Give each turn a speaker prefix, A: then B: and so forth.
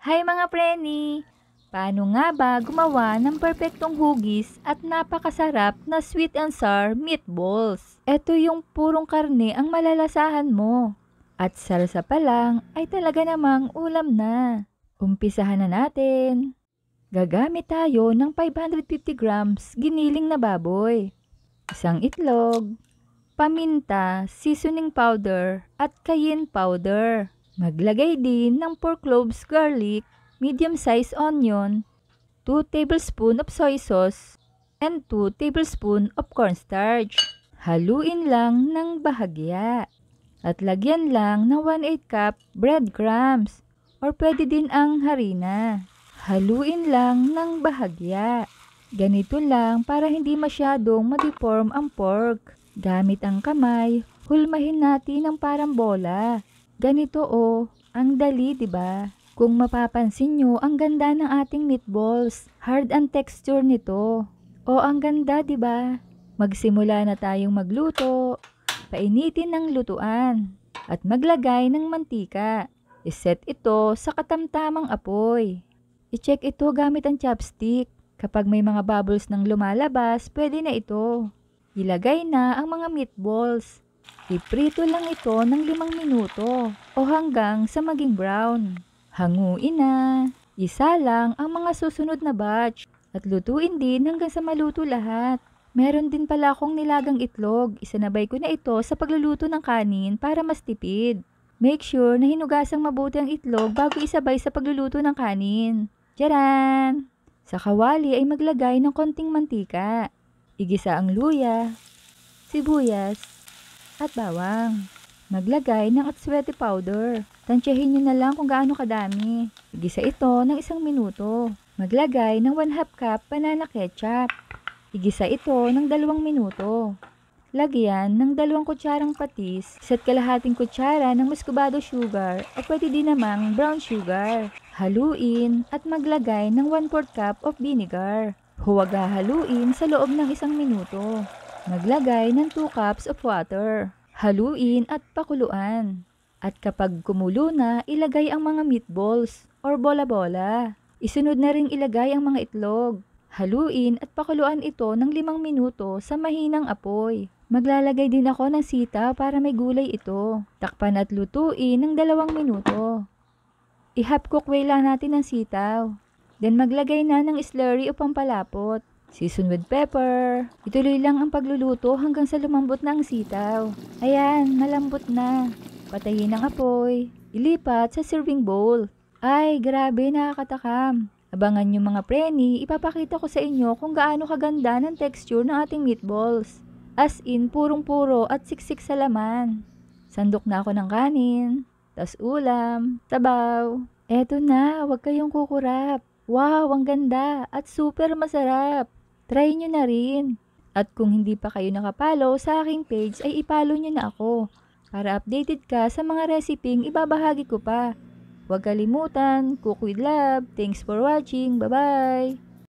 A: Hi mga preni! Paano nga ba gumawa ng perpektong hugis at napakasarap na sweet and sour meatballs? Ito yung purong karne ang malalasahan mo. At salsa pa lang ay talaga namang ulam na. Umpisahan na natin. Gagamit tayo ng 550 grams giniling na baboy, isang itlog, paminta, seasoning powder at cayenne powder. Maglagay din ng 4 cloves garlic, medium-sized onion, 2 tablespoon of soy sauce, and 2 tablespoon of cornstarch. Haluin lang ng bahagya. At lagyan lang ng 1/8 cup breadcrumbs or pwede din ang harina. Haluin lang ng bahagya. Ganito lang para hindi masyadong ma-deform ang pork. Gamit ang kamay, hulmahin natin ng parang bola. Ganito ang dali, 'di ba? Kung mapapansin nyo, ang ganda ng ating meatballs. Hard ang texture nito. Ang ganda, 'di ba? Magsimula na tayong magluto. Painitin ng lutuan at maglagay ng mantika. Iset ito sa katamtamang apoy. I-check ito gamit ang chopstick. Kapag may mga bubbles nang lumalabas, pwede na ito. Ilagay na ang mga meatballs. Iprito lang ito ng 5 minuto o hanggang sa maging brown. Hanguin na. Isa lang ang mga susunod na batch at lutuin din hanggang sa maluto lahat. Meron din pala akong nilagang itlog. Isanabay ko na ito sa pagluluto ng kanin para mas tipid. Make sure na hinugasang mabuti ang itlog bago isabay sa pagluluto ng kanin. Tcharan! Sa kawali ay maglagay ng konting mantika. Igisa ang luya, sibuyas, at bawang. Maglagay ng atswete powder. Tansyahin nyo na lang kung gaano kadami. Igisa ito ng 1 minuto. Maglagay ng 1/2 cup banana ketchup. Igisa ito ng 2 minuto. Lagyan ng 2 kutsarang patis, isa't kalahating kutsara ng muscovado sugar o pwede din namang brown sugar. Haluin at maglagay ng 1/4 cup of vinegar. Huwag hahaluin sa loob ng 1 minuto. Maglagay ng 2 cups of water. Haluin at pakuluan. At kapag kumulo na, ilagay ang mga meatballs or bola-bola. Isunod na rin ilagay ang mga itlog. Haluin at pakuluan ito ng 5 minuto sa mahinang apoy. Maglalagay din ako ng sitaw para may gulay ito. Takpan at lutuin ng 2 minuto. I-half cook way lang natin ang sitaw. Then maglagay na ng slurry o pampalapot. Season with pepper. Ituloy lang ang pagluluto hanggang sa lumambot na ang sitaw. Ayan, malambot na. Patayin ang apoy. Ilipat sa serving bowl. Ay, grabe, nakakatakam. Abangan nyo mga preni, ipapakita ko sa inyo kung gaano kaganda ng texture ng ating meatballs. As in, purong-puro at siksik sa laman. Sandok na ako ng kanin, tas ulam, sabaw. Eto na, huwag kayong kukurap. Wow, ang ganda at super masarap. Try nyo na rin. At kung hindi pa kayo nakapollow sa aking page ay ipollow nyo na ako para updated ka sa mga reseping ibabahagi ko pa. Huwag kalimutan, cook with love. Thanks for watching. Bye-bye!